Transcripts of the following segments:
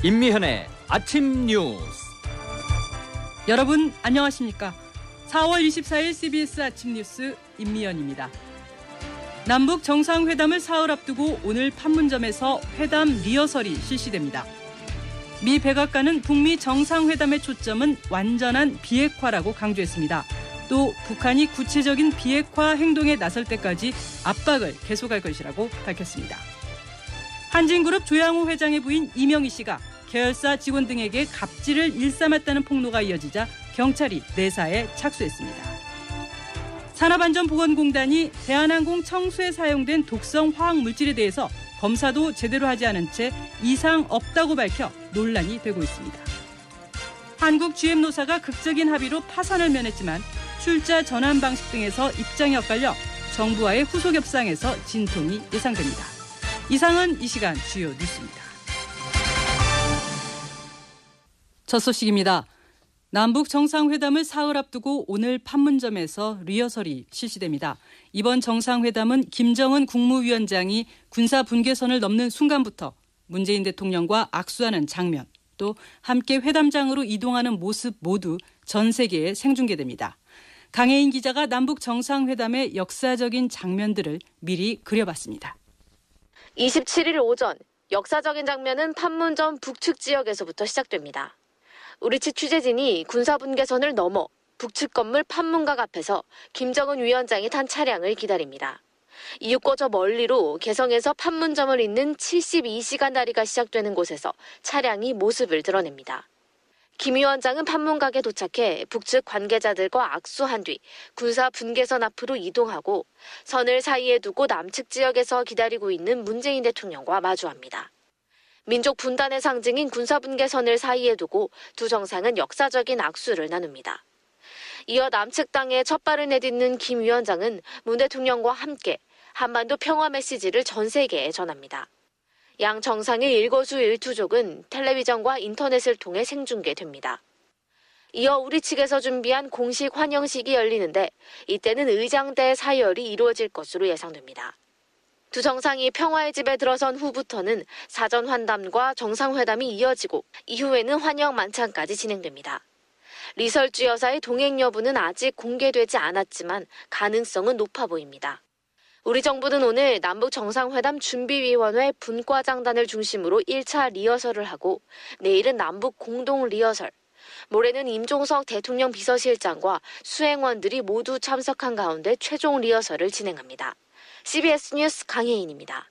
임미현의 아침 뉴스. 여러분 안녕하십니까? 4월 24일 CBS 아침 뉴스 임미현입니다. 남북 정상회담을 사흘 앞두고 오늘 판문점에서 회담 리허설이 실시됩니다. 미 백악관은 북미 정상회담의 초점은 완전한 비핵화라고 강조했습니다. 또 북한이 구체적인 비핵화 행동에 나설 때까지 압박을 계속할 것이라고 밝혔습니다. 한진그룹 조양호 회장의 부인 이명희 씨가 계열사 직원 등에게 갑질을 일삼았다는 폭로가 이어지자 경찰이 내사에 착수했습니다. 산업안전보건공단이 대한항공 청수에 사용된 독성 화학물질에 대해서 검사도 제대로 하지 않은 채 이상 없다고 밝혀 논란이 되고 있습니다. 한국 GM노사가 극적인 합의로 파산을 면했지만 출자 전환 방식 등에서 입장이 엇갈려 정부와의 후속 협상에서 진통이 예상됩니다. 이상은 이 시간 주요 뉴스입니다. 첫 소식입니다. 남북 정상회담을 사흘 앞두고 오늘 판문점에서 리허설이 실시됩니다. 이번 정상회담은 김정은 국무위원장이 군사 분계선을 넘는 순간부터 문재인 대통령과 악수하는 장면, 또 함께 회담장으로 이동하는 모습 모두 전 세계에 생중계됩니다. 강혜인 기자가 남북 정상회담의 역사적인 장면들을 미리 그려봤습니다. 27일 오전 역사적인 장면은 판문점 북측 지역에서부터 시작됩니다. 우리 측 취재진이 군사분계선을 넘어 북측 건물 판문각 앞에서 김정은 위원장이 탄 차량을 기다립니다. 이윽고 저 멀리로 개성에서 판문점을 잇는 72시간 다리가 시작되는 곳에서 차량이 모습을 드러냅니다. 김 위원장은 판문각에 도착해 북측 관계자들과 악수한 뒤 군사 분계선 앞으로 이동하고 선을 사이에 두고 남측 지역에서 기다리고 있는 문재인 대통령과 마주합니다. 민족 분단의 상징인 군사 분계선을 사이에 두고 두 정상은 역사적인 악수를 나눕니다. 이어 남측 땅에 첫 발을 내딛는 김 위원장은 문 대통령과 함께 한반도 평화 메시지를 전 세계에 전합니다. 양 정상의 일거수일투족은 텔레비전과 인터넷을 통해 생중계됩니다. 이어 우리 측에서 준비한 공식 환영식이 열리는데 이때는 의장대 사열이 이루어질 것으로 예상됩니다. 두 정상이 평화의 집에 들어선 후부터는 사전 환담과 정상회담이 이어지고 이후에는 환영 만찬까지 진행됩니다. 리설주 여사의 동행 여부는 아직 공개되지 않았지만 가능성은 높아 보입니다. 우리 정부는 오늘 남북 정상회담 준비위원회 분과장단을 중심으로 1차 리허설을 하고 내일은 남북 공동 리허설, 모레는 임종석 대통령 비서실장과 수행원들이 모두 참석한 가운데 최종 리허설을 진행합니다. CBS 뉴스 강혜인입니다.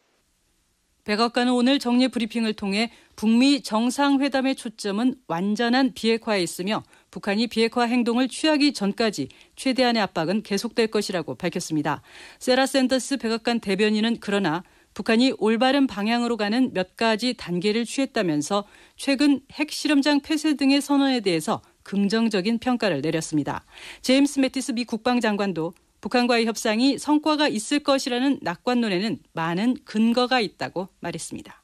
백악관은 오늘 정례 브리핑을 통해 북미 정상회담의 초점은 완전한 비핵화에 있으며 북한이 비핵화 행동을 취하기 전까지 최대한의 압박은 계속될 것이라고 밝혔습니다. 세라 샌더스 백악관 대변인은 그러나 북한이 올바른 방향으로 가는 몇 가지 단계를 취했다면서 최근 핵실험장 폐쇄 등의 선언에 대해서 긍정적인 평가를 내렸습니다. 제임스 매티스 미 국방장관도 북한과의 협상이 성과가 있을 것이라는 낙관론에는 많은 근거가 있다고 말했습니다.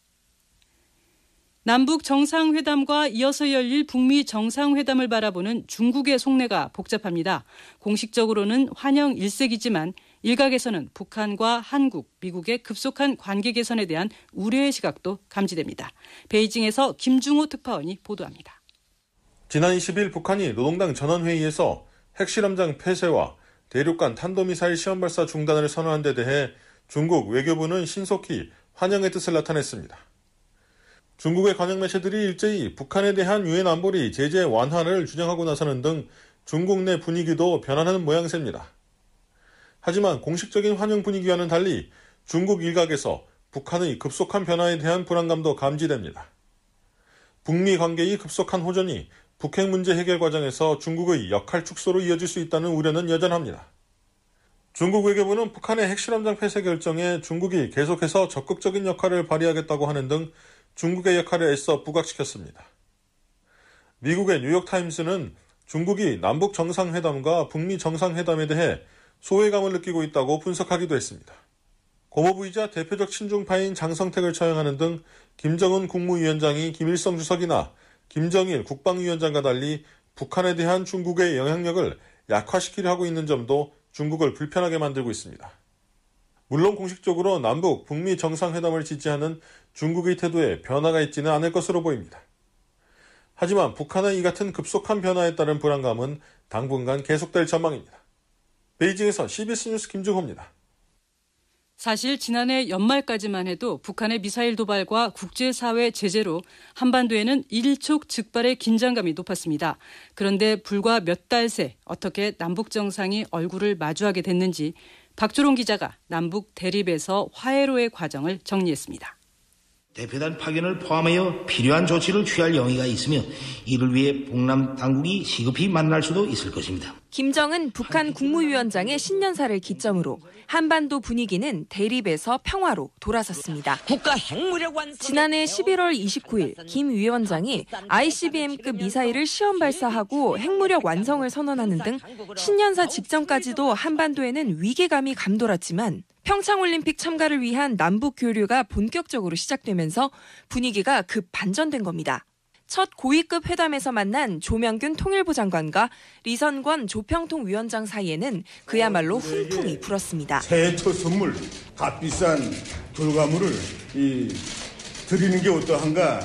남북 정상회담과 이어서 열릴 북미 정상회담을 바라보는 중국의 속내가 복잡합니다. 공식적으로는 환영 일색이지만 일각에서는 북한과 한국, 미국의 급속한 관계 개선에 대한 우려의 시각도 감지됩니다. 베이징에서 김중호 특파원이 보도합니다. 지난 20일 북한이 노동당 전원회의에서 핵실험장 폐쇄와 대륙간 탄도미사일 시험 발사 중단을 선언한 데 대해 중국 외교부는 신속히 환영의 뜻을 나타냈습니다. 중국의 관영 매체들이 일제히 북한에 대한 유엔 안보리 제재 완화를 주장하고 나서는 등 중국 내 분위기도 변화하는 모양새입니다. 하지만 공식적인 환영 분위기와는 달리 중국 일각에서 북한의 급속한 변화에 대한 불안감도 감지됩니다. 북미 관계의 급속한 호전이 북핵 문제 해결 과정에서 중국의 역할 축소로 이어질 수 있다는 우려는 여전합니다. 중국 외교부는 북한의 핵실험장 폐쇄 결정에 중국이 계속해서 적극적인 역할을 발휘하겠다고 하는 등 중국의 역할을 애써 부각시켰습니다. 미국의 뉴욕타임스는 중국이 남북 정상회담과 북미 정상회담에 대해 소외감을 느끼고 있다고 분석하기도 했습니다. 고모부이자 대표적 친중파인 장성택을 처형하는 등 김정은 국무위원장이 김일성 주석이나 김정일 국방위원장과 달리 북한에 대한 중국의 영향력을 약화시키려 하고 있는 점도 중국을 불편하게 만들고 있습니다. 물론 공식적으로 남북, 북미 정상회담을 지지하는 중국의 태도에 변화가 있지는 않을 것으로 보입니다. 하지만 북한의 이 같은 급속한 변화에 따른 불안감은 당분간 계속될 전망입니다. 베이징에서 CBS 뉴스 김주호입니다. 사실 지난해 연말까지만 해도 북한의 미사일 도발과 국제사회 제재로 한반도에는 일촉즉발의 긴장감이 높았습니다. 그런데 불과 몇 달 새 어떻게 남북 정상이 얼굴을 마주하게 됐는지 박주롱 기자가 남북 대립에서 화해로의 과정을 정리했습니다. 대표단 파견을 포함하여 필요한 조치를 취할 용의가 있으며 이를 위해 북남 당국이 시급히 만날 수도 있을 것입니다. 김정은 북한 국무위원장의 신년사를 기점으로 한반도 분위기는 대립에서 평화로 돌아섰습니다. 지난해 11월 29일 김 위원장이 ICBM급 미사일을 시험 발사하고 핵무력 완성을 선언하는 등 신년사 직전까지도 한반도에는 위기감이 감돌았지만 평창올림픽 참가를 위한 남북 교류가 본격적으로 시작되면서 분위기가 급 반전된 겁니다. 첫 고위급 회담에서 만난 조명균 통일부 장관과 리선권 조평통위원장 사이에는 그야말로 훈풍이 불었습니다. 새해 첫 선물, 값비싼 결과물을 드리는 게 어떠한가?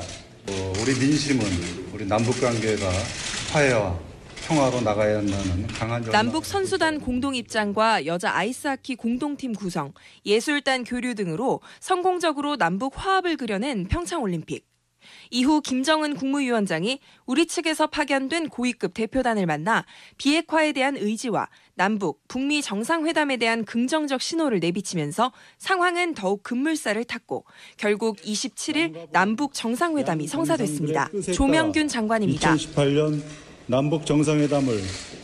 우리 민심은 우리 남북관계가 화해와 평화로 나가야 한다는 강한 남북 선수단 공동 입장과 여자 아이스하키 공동팀 구성, 예술단 교류 등으로 성공적으로 남북 화합을 그려낸 평창올림픽. 이후 김정은 국무위원장이 우리 측에서 파견된 고위급 대표단을 만나 비핵화에 대한 의지와 남북, 북미 정상회담에 대한 긍정적 신호를 내비치면서 상황은 더욱 급물살을 탔고 결국 27일 남북 정상회담이 성사됐습니다. 조명균 장관입니다. 2018년 남북 정상회담을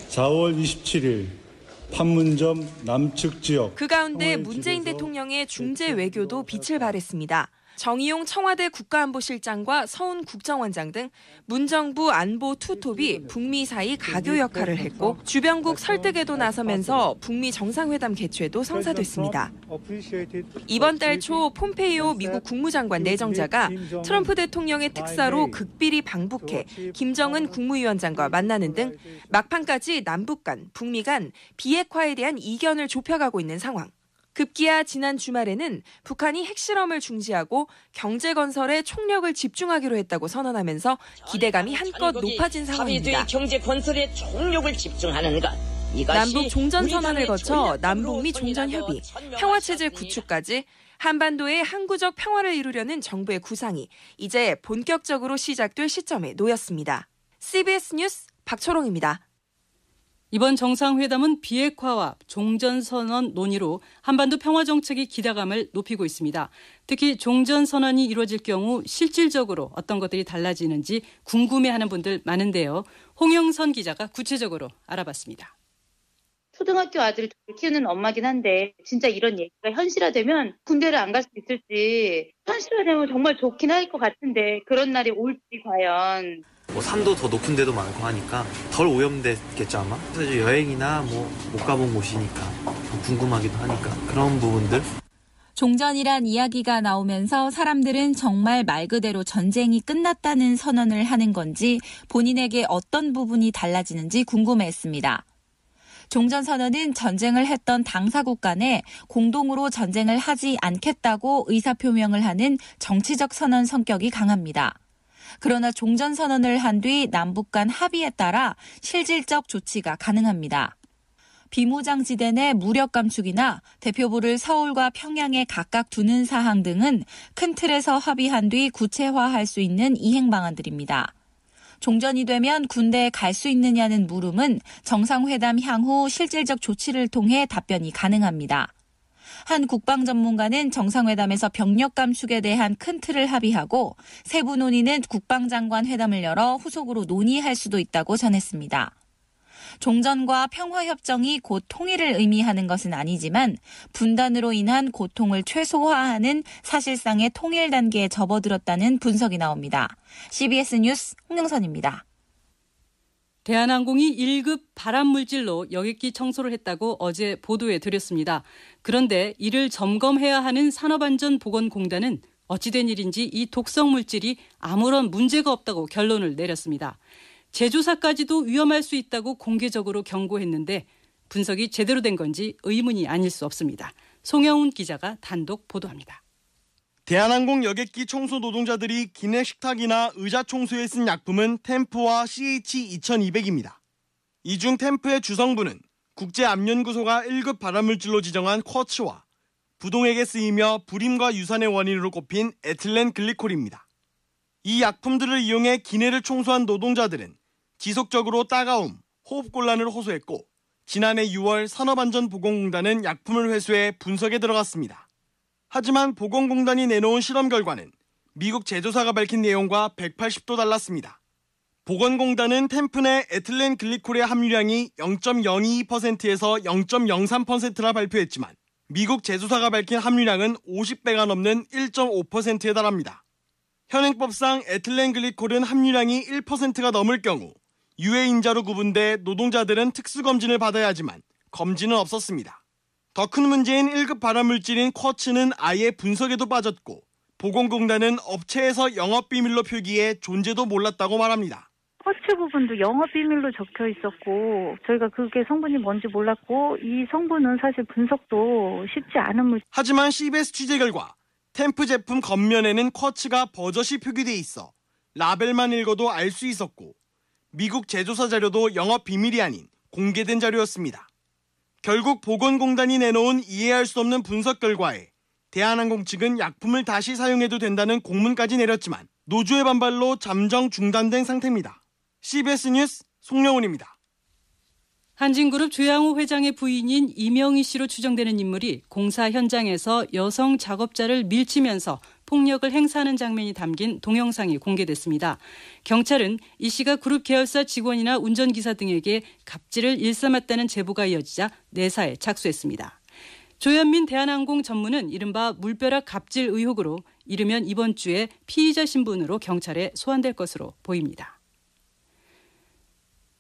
4월 27일 판문점 남측 지역. 그 가운데 문재인 대통령의 중재 외교도 빛을 발했습니다. 정의용 청와대 국가안보실장과 서훈 국정원장 등 문정부 안보 투톱이 북미 사이 가교 역할을 했고 주변국 설득에도 나서면서 북미 정상회담 개최도 성사됐습니다. 이번 달 초 폼페이오 미국 국무장관 내정자가 트럼프 대통령의 특사로 극비리 방북해 김정은 국무위원장과 만나는 등 막판까지 남북 간, 북미 간 비핵화에 대한 이견을 좁혀가고 있는 상황. 급기야 지난 주말에는 북한이 핵실험을 중지하고 경제 건설에 총력을 집중하기로 했다고 선언하면서 기대감이 한껏 높아진 상황입니다. 경제 건설에 총력을 집중하는 것. 남북 종전 선언을 거쳐 남북미 종전 협의, 평화체제 구축까지 한반도의 항구적 평화를 이루려는 정부의 구상이 이제 본격적으로 시작될 시점에 놓였습니다. CBS 뉴스 박초롱입니다. 이번 정상회담은 비핵화와 종전선언 논의로 한반도 평화정책의 기대감을 높이고 있습니다. 특히 종전선언이 이루어질 경우 실질적으로 어떤 것들이 달라지는지 궁금해하는 분들 많은데요. 홍영선 기자가 구체적으로 알아봤습니다. 초등학교 아들을 키우는 엄마긴 한데 진짜 이런 얘기가 현실화되면 군대를 안 갈 수 있을지 현실화되면 정말 좋긴 할 것 같은데 그런 날이 올지 과연. 산도 더 높은 데도 많고 하니까 덜 오염됐겠죠 아마. 그래서 여행이나 못 가본 곳이니까 궁금하기도 하니까 그런 부분들. 종전이란 이야기가 나오면서 사람들은 정말 말 그대로 전쟁이 끝났다는 선언을 하는 건지 본인에게 어떤 부분이 달라지는지 궁금해했습니다. 종전선언은 전쟁을 했던 당사국 간에 공동으로 전쟁을 하지 않겠다고 의사표명을 하는 정치적 선언 성격이 강합니다. 그러나 종전선언을 한 뒤 남북 간 합의에 따라 실질적 조치가 가능합니다. 비무장지대 내 무력 감축이나 대표부를 서울과 평양에 각각 두는 사항 등은 큰 틀에서 합의한 뒤 구체화할 수 있는 이행 방안들입니다. 종전이 되면 군대에 갈 수 있느냐는 물음은 정상회담 향후 실질적 조치를 통해 답변이 가능합니다. 한 국방 전문가는 정상회담에서 병력 감축에 대한 큰 틀을 합의하고 세부 논의는 국방장관 회담을 열어 후속으로 논의할 수도 있다고 전했습니다. 종전과 평화협정이 곧 통일을 의미하는 것은 아니지만 분단으로 인한 고통을 최소화하는 사실상의 통일 단계에 접어들었다는 분석이 나옵니다. CBS 뉴스 홍영선입니다. 대한항공이 1급 발암물질로 여객기 청소를 했다고 어제 보도해 드렸습니다. 그런데 이를 점검해야 하는 산업안전보건공단은 어찌된 일인지 이 독성 물질이 아무런 문제가 없다고 결론을 내렸습니다. 제조사까지도 위험할 수 있다고 공개적으로 경고했는데 분석이 제대로 된 건지 의문이 아닐 수 없습니다. 송영훈 기자가 단독 보도합니다. 대한항공 여객기 청소 노동자들이 기내 식탁이나 의자 청소에 쓴 약품은 템프와 CH2200입니다. 이 중 템프의 주성분은 국제암연구소가 1급 발암물질로 지정한 쿼츠와 부동액에 쓰이며 불임과 유산의 원인으로 꼽힌 에틸렌 글리콜입니다. 이 약품들을 이용해 기내를 청소한 노동자들은 지속적으로 따가움, 호흡곤란을 호소했고 지난해 6월 산업안전보건공단은 약품을 회수해 분석에 들어갔습니다. 하지만 보건공단이 내놓은 실험 결과는 미국 제조사가 밝힌 내용과 180도 달랐습니다. 보건공단은 템프 내 에틸렌 글리콜의 함유량이 0.022%에서 0.03%라 발표했지만 미국 제조사가 밝힌 함유량은 50배가 넘는 1.5%에 달합니다. 현행법상 에틸렌 글리콜은 함유량이 1%가 넘을 경우 유해인자로 구분돼 노동자들은 특수검진을 받아야 하지만 검진은 없었습니다. 더 큰 문제인 1급 발암물질인 쿼츠는 아예 분석에도 빠졌고 보건공단은 업체에서 영업비밀로 표기해 존재도 몰랐다고 말합니다. 쿼츠 부분도 영업비밀로 적혀 있었고 저희가 그게 성분이 뭔지 몰랐고 이 성분은 사실 분석도 쉽지 않은 물질. 하지만 CBS 취재 결과 템프 제품 겉면에는 쿼츠가 버젓이 표기돼 있어 라벨만 읽어도 알 수 있었고 미국 제조사 자료도 영업비밀이 아닌 공개된 자료였습니다. 결국 보건공단이 내놓은 이해할 수 없는 분석 결과에 대한항공 측은 약품을 다시 사용해도 된다는 공문까지 내렸지만 노조의 반발로 잠정 중단된 상태입니다. CBS 뉴스 송영훈입니다. 한진그룹 조양호 회장의 부인인 이명희 씨로 추정되는 인물이 공사 현장에서 여성 작업자를 밀치면서 폭력을 행사하는 장면이 담긴 동영상이 공개됐습니다. 경찰은 이 씨가 그룹 계열사 직원이나 운전기사 등에게 갑질을 일삼았다는 제보가 이어지자 내사에 착수했습니다. 조현민 대한항공 전무는 이른바 물벼락 갑질 의혹으로 이르면 이번 주에 피의자 신분으로 경찰에 소환될 것으로 보입니다.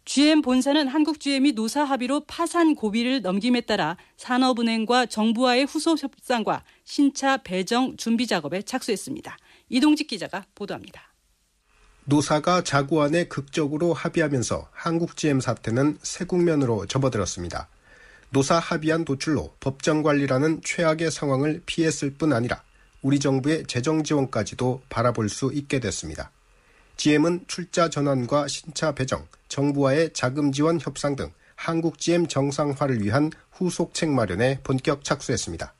GM 본사는 한국 GM이 노사 합의로 파산 고비를 넘김에 따라 산업은행과 정부와의 후속 협상과 신차 배정 준비 작업에 착수했습니다. 이동직 기자가 보도합니다. 노사가 자구안에 극적으로 합의하면서 한국 GM 사태는 새 국면으로 접어들었습니다. 노사 합의안 도출로 법정 관리라는 최악의 상황을 피했을 뿐 아니라 우리 정부의 재정 지원까지도 바라볼 수 있게 됐습니다. GM은 출자 전환과 신차 배정, 정부와의 자금 지원 협상 등 한국 GM 정상화를 위한 후속책 마련에 본격 착수했습니다.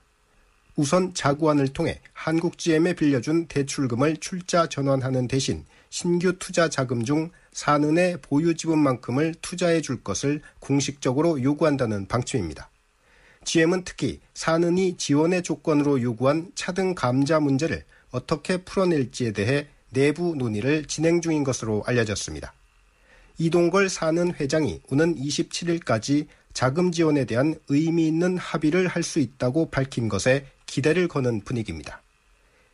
우선 자구안을 통해 한국 GM에 빌려준 대출금을 출자 전환하는 대신 신규 투자 자금 중 산은의 보유 지분만큼을 투자해 줄 것을 공식적으로 요구한다는 방침입니다. GM은 특히 산은이 지원의 조건으로 요구한 차등 감자 문제를 어떻게 풀어낼지에 대해 내부 논의를 진행 중인 것으로 알려졌습니다. 이동걸 산은 회장이 오는 27일까지 자금 지원에 대한 의미 있는 합의를 할 수 있다고 밝힌 것에 기대를 거는 분위기입니다.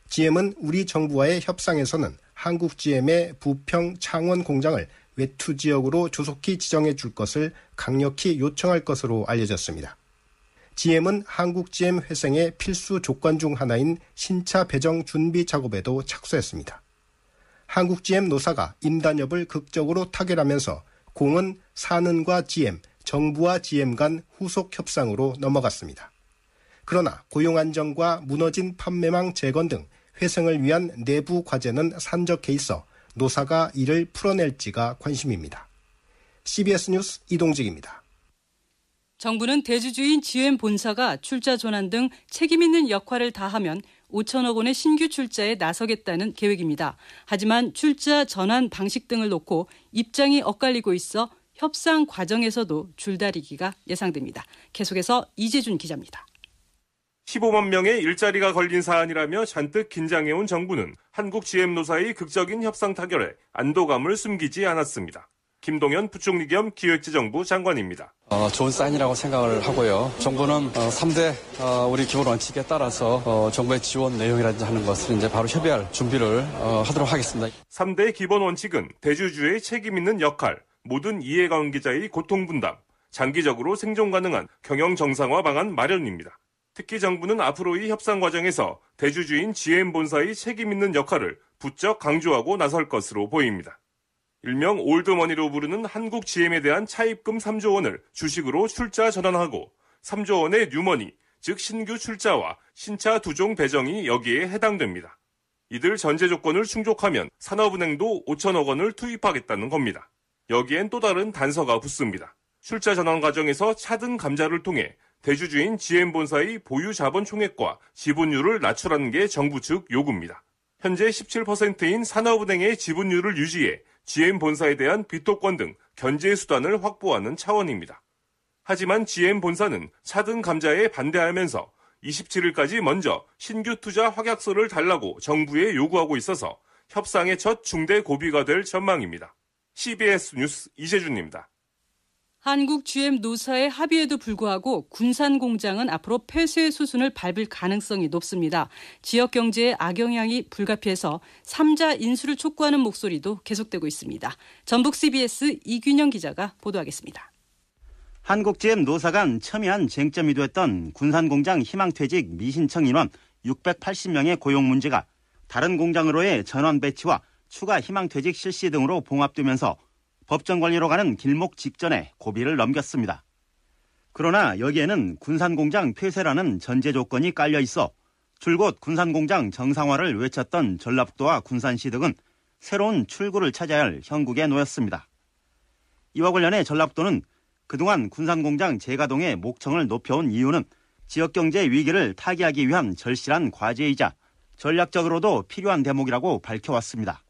GM은 우리 정부와의 협상에서는 한국 GM의 부평 창원 공장을 외투 지역으로 조속히 지정해 줄 것을 강력히 요청할 것으로 알려졌습니다. GM은 한국 GM 회생의 필수 조건 중 하나인 신차 배정 준비 작업에도 착수했습니다. 한국 GM 노사가 임단협을 극적으로 타결하면서 공은 산은과 GM, 정부와 GM 간 후속 협상으로 넘어갔습니다. 그러나 고용 안정과 무너진 판매망 재건 등 회생을 위한 내부 과제는 산적해 있어 노사가 이를 풀어낼지가 관심입니다. CBS 뉴스 이동직입니다. 정부는 대주주인 GM 본사가 출자 전환 등 책임 있는 역할을 다하면 5천억 원의 신규 출자에 나서겠다는 계획입니다. 하지만 출자 전환 방식 등을 놓고 입장이 엇갈리고 있어 협상 과정에서도 줄다리기가 예상됩니다. 계속해서 이재준 기자입니다. 15만 명의 일자리가 걸린 사안이라며 잔뜩 긴장해온 정부는 한국 GM 노사의 극적인 협상 타결에 안도감을 숨기지 않았습니다. 김동연 부총리 겸 기획재정부 장관입니다. 좋은 사인이라고 생각을 하고요. 정부는 3대 우리 기본 원칙에 따라서 정부의 지원 내용이라든지 하는 것을 이제 바로 협의할 준비를 하도록 하겠습니다. 3대 기본 원칙은 대주주의 책임 있는 역할, 모든 이해관계자의 고통 분담, 장기적으로 생존 가능한 경영 정상화 방안 마련입니다. 특히 정부는 앞으로의 협상 과정에서 대주주인 GM 본사의 책임 있는 역할을 부쩍 강조하고 나설 것으로 보입니다. 일명 올드머니로 부르는 한국 GM에 대한 차입금 3조 원을 주식으로 출자 전환하고 3조 원의 뉴머니, 즉 신규 출자와 신차 2종 배정이 여기에 해당됩니다. 이들 전제 조건을 충족하면 산업은행도 5천억 원을 투입하겠다는 겁니다. 여기엔 또 다른 단서가 붙습니다. 출자 전환 과정에서 차등 감자를 통해 대주주인 GM본사의 보유 자본 총액과 지분율을 낮추라는 게 정부 측 요구입니다. 현재 17%인 산업은행의 지분율을 유지해 GM본사에 대한 비토권 등 견제 수단을 확보하는 차원입니다. 하지만 GM본사는 차등 감자에 반대하면서 27일까지 먼저 신규 투자 확약서를 달라고 정부에 요구하고 있어서 협상의 첫 중대 고비가 될 전망입니다. CBS 뉴스 이재준입니다. 한국 GM 노사의 합의에도 불구하고 군산 공장은 앞으로 폐쇄 수순을 밟을 가능성이 높습니다. 지역 경제에 악영향이 불가피해서 3자 인수를 촉구하는 목소리도 계속되고 있습니다. 전북 CBS 이균영 기자가 보도하겠습니다. 한국 GM 노사 간 첨예한 쟁점이 됐던 군산 공장 희망퇴직 미신청 인원 680명의 고용 문제가 다른 공장으로의 전원 배치와 추가 희망퇴직 실시 등으로 봉합되면서 법정 관리로 가는 길목 직전에 고비를 넘겼습니다. 그러나 여기에는 군산공장 폐쇄라는 전제 조건이 깔려 있어 줄곧 군산공장 정상화를 외쳤던 전라북도와 군산시 등은 새로운 출구를 찾아야 할 형국에 놓였습니다. 이와 관련해 전라북도는 그동안 군산공장 재가동의 목청을 높여온 이유는 지역경제 위기를 타개하기 위한 절실한 과제이자 전략적으로도 필요한 대목이라고 밝혀왔습니다.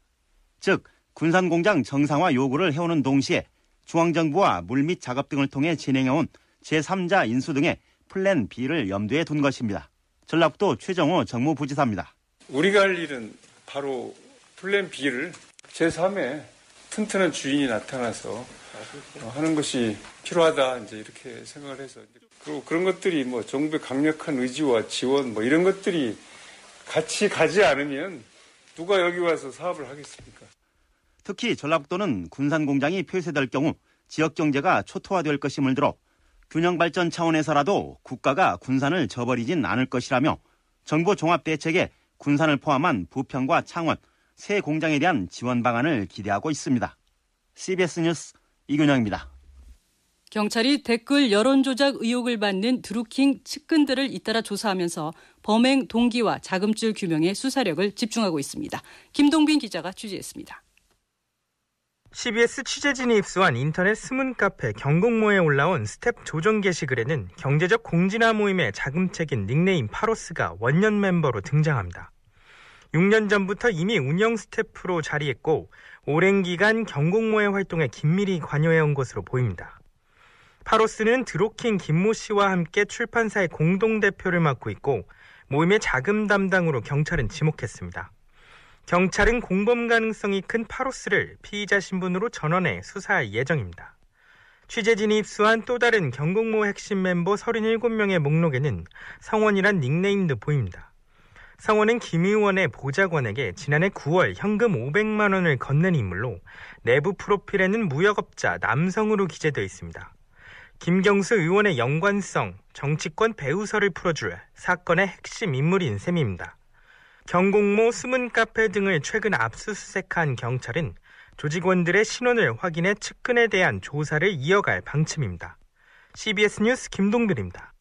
즉 군산공장 정상화 요구를 해오는 동시에 중앙정부와 물밑 작업 등을 통해 진행해온 제3자 인수 등의 플랜 B를 염두에 둔 것입니다. 전라북도 최정호 정무부지사입니다. 우리가 할 일은 바로 플랜 B를 제3의 튼튼한 주인이 나타나서 하는 것이 필요하다 이제 이렇게 생각을 해서 그리고 그런 것들이 뭐 정부의 강력한 의지와 지원 뭐 이런 것들이 같이 가지 않으면 누가 여기 와서 사업을 하겠습니까? 특히 전라북도는 군산공장이 폐쇄될 경우 지역경제가 초토화될 것임을 들어 균형발전 차원에서라도 국가가 군산을 저버리진 않을 것이라며 정부 종합대책에 군산을 포함한 부평과 창원, 새 공장에 대한 지원 방안을 기대하고 있습니다. CBS 뉴스 이균영입니다. 경찰이 댓글 여론조작 의혹을 받는 드루킹 측근들을 잇따라 조사하면서 범행 동기와 자금줄 규명에 수사력을 집중하고 있습니다. 김동빈 기자가 취재했습니다. CBS 취재진이 입수한 인터넷 스문카페 경공모에 올라온 스텝 조정 게시글에는 경제적 공진화 모임의 자금책인 닉네임 파로스가 원년 멤버로 등장합니다. 6년 전부터 이미 운영 스태프로 자리했고 오랜 기간 경공모의 활동에 긴밀히 관여해온 것으로 보입니다. 파로스는 드루킹 김모 씨와 함께 출판사의 공동대표를 맡고 있고 모임의 자금 담당으로 경찰은 지목했습니다. 경찰은 공범 가능성이 큰 파로스를 피의자 신분으로 전원해 수사할 예정입니다. 취재진이 입수한 또 다른 경공모 핵심 멤버 37명의 목록에는 성원이란 닉네임도 보입니다. 성원은 김 의원의 보좌관에게 지난해 9월 현금 500만 원을 건넨 인물로 내부 프로필에는 무역업자 남성으로 기재되어 있습니다. 김경수 의원의 연관성, 정치권 배후설을 풀어줄 사건의 핵심 인물인 셈입니다. 경공모 스문카페 등을 최근 압수수색한 경찰은 조직원들의 신원을 확인해 측근에 대한 조사를 이어갈 방침입니다. CBS 뉴스 김동빈입니다.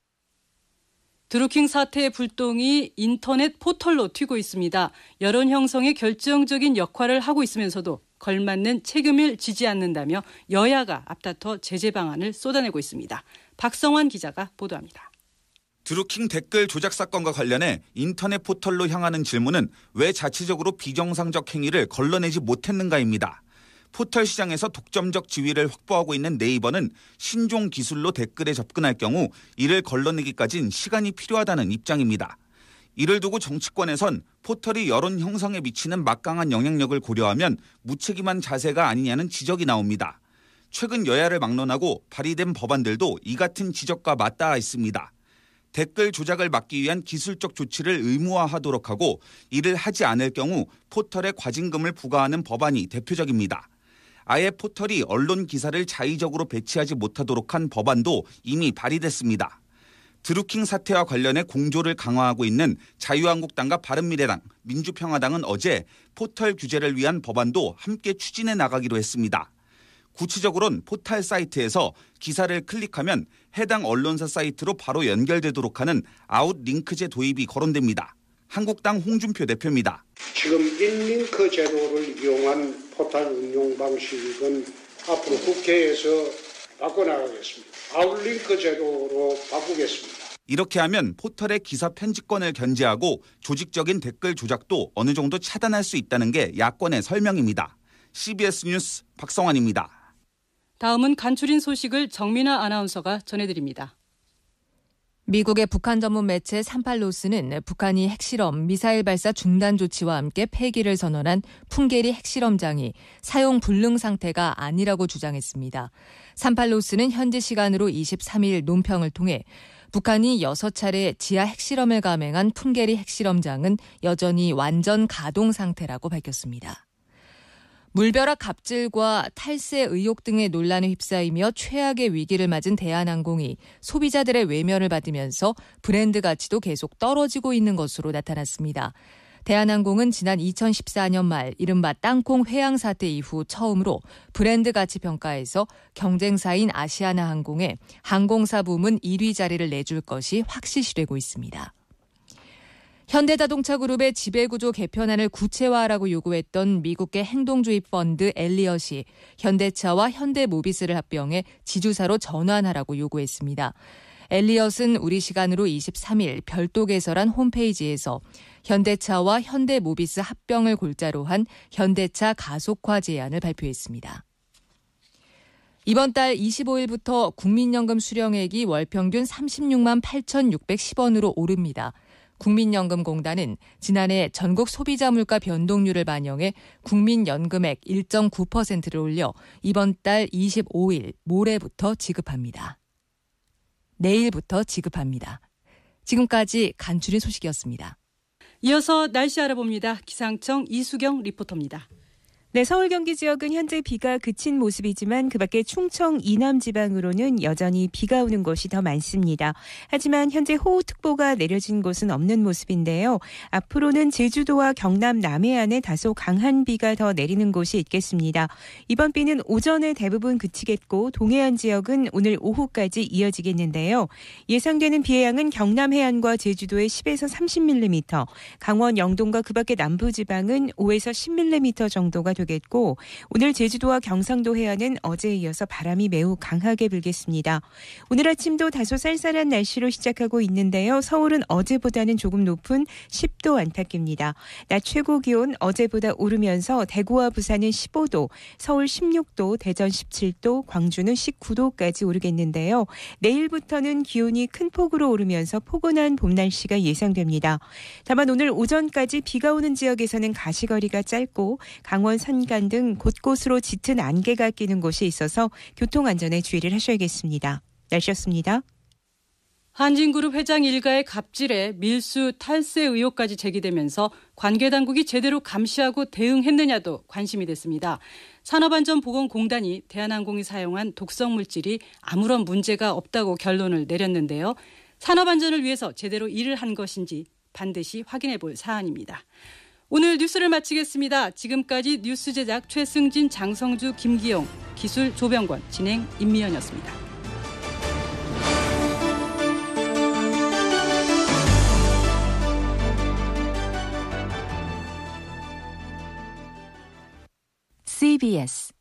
드루킹 사태의 불똥이 인터넷 포털로 튀고 있습니다. 여론 형성에 결정적인 역할을 하고 있으면서도 걸맞는 책임을 지지 않는다며 여야가 앞다퉈 제재 방안을 쏟아내고 있습니다. 박성환 기자가 보도합니다. 드루킹 댓글 조작 사건과 관련해 인터넷 포털로 향하는 질문은 왜 자체적으로 비정상적 행위를 걸러내지 못했는가입니다. 포털 시장에서 독점적 지위를 확보하고 있는 네이버는 신종 기술로 댓글에 접근할 경우 이를 걸러내기까지는 시간이 필요하다는 입장입니다. 이를 두고 정치권에선 포털이 여론 형성에 미치는 막강한 영향력을 고려하면 무책임한 자세가 아니냐는 지적이 나옵니다. 최근 여야를 막론하고 발의된 법안들도 이 같은 지적과 맞닿아 있습니다. 댓글 조작을 막기 위한 기술적 조치를 의무화하도록 하고 이를 하지 않을 경우 포털에 과징금을 부과하는 법안이 대표적입니다. 아예 포털이 언론 기사를 자의적으로 배치하지 못하도록 한 법안도 이미 발의됐습니다. 드루킹 사태와 관련해 공조를 강화하고 있는 자유한국당과 바른미래당, 민주평화당은 어제 포털 규제를 위한 법안도 함께 추진해 나가기로 했습니다. 구체적으로는 포털 사이트에서 기사를 클릭하면 해당 언론사 사이트로 바로 연결되도록 하는 아웃링크제 도입이 거론됩니다. 한국당 홍준표 대표입니다. 지금 인링크 제도를 이용한 포털 운용 방식은 앞으로 국회에서 바꿔나가겠습니다. 아웃링크 제도로 바꾸겠습니다. 이렇게 하면 포털의 기사 편집권을 견제하고 조직적인 댓글 조작도 어느 정도 차단할 수 있다는 게 야권의 설명입니다. CBS 뉴스 박성환입니다. 다음은 간추린 소식을 정민아 아나운서가 전해드립니다. 미국의 북한 전문 매체 38노스는 북한이 핵실험, 미사일 발사 중단 조치와 함께 폐기를 선언한 풍계리 핵실험장이 사용 불능 상태가 아니라고 주장했습니다. 38노스는 현지 시간으로 23일 논평을 통해 북한이 6차례 지하 핵실험을 감행한 풍계리 핵실험장은 여전히 완전 가동 상태라고 밝혔습니다. 물벼락 갑질과 탈세 의혹 등의 논란에 휩싸이며 최악의 위기를 맞은 대한항공이 소비자들의 외면을 받으면서 브랜드 가치도 계속 떨어지고 있는 것으로 나타났습니다. 대한항공은 지난 2014년 말 이른바 땅콩 회항 사태 이후 처음으로 브랜드 가치 평가에서 경쟁사인 아시아나항공에 항공사 부문 1위 자리를 내줄 것이 확실시되고 있습니다. 현대자동차 그룹의 지배구조 개편안을 구체화하라고 요구했던 미국계 행동주의 펀드 엘리엇이 현대차와 현대모비스를 합병해 지주사로 전환하라고 요구했습니다. 엘리엇은 우리 시간으로 23일 별도 개설한 홈페이지에서 현대차와 현대모비스 합병을 골자로 한 현대차 가속화 제안을 발표했습니다. 이번 달 25일부터 국민연금 수령액이 월 평균 36만 8,610원으로 오릅니다. 국민연금공단은 지난해 전국 소비자 물가 변동률을 반영해 국민연금액 1.9%를 올려 이번 달 25일 모레부터 지급합니다. 내일부터 지급합니다. 지금까지 간추린 소식이었습니다. 이어서 날씨 알아봅니다. 기상청 이수경 리포터입니다. 네, 서울 경기 지역은 현재 비가 그친 모습이지만 그밖에 충청 이남 지방으로는 여전히 비가 오는 곳이 더 많습니다. 하지만 현재 호우특보가 내려진 곳은 없는 모습인데요. 앞으로는 제주도와 경남 남해안에 다소 강한 비가 더 내리는 곳이 있겠습니다. 이번 비는 오전에 대부분 그치겠고 동해안 지역은 오늘 오후까지 이어지겠는데요. 예상되는 비의 양은 경남 해안과 제주도에 10에서 30mm, 강원 영동과 그밖에 남부지방은 5에서 10mm 정도가 되겠고 오늘 제주도와 경상도 해안은 어제에 이어서 바람이 매우 강하게 불겠습니다. 오늘 아침도 다소 쌀쌀한 날씨로 시작하고 있는데요. 서울은 어제보다는 조금 높은 10도 안팎입니다. 낮 최고 기온 어제보다 오르면서 대구와 부산은 15도, 서울 16도, 대전 17도, 광주는 19도까지 오르겠는데요. 내일부터는 기온이 큰 폭으로 오르면서 포근한 봄 날씨가 예상됩니다. 다만 오늘 오전까지 비가 오는 지역에서는 가시거리가 짧고 강원 산간 등 곳곳으로 짙은 안개가 끼는 곳이 있어서 교통안전에 주의를 하셔야겠습니다. 날씨였습니다. 한진그룹 회장 일가의 갑질에 밀수 탈세 의혹까지 제기되면서 관계당국이 제대로 감시하고 대응했느냐도 관심이 됐습니다. 산업안전보건공단이 대한항공이 사용한 독성물질이 아무런 문제가 없다고 결론을 내렸는데요. 산업안전을 위해서 제대로 일을 한 것인지 반드시 확인해 볼 사안입니다. 오늘 뉴스를 마치겠습니다. 지금까지 뉴스 제작 최승진, 장성주, 김기용, 기술 조병권, 진행 임미연이었습니다. CBS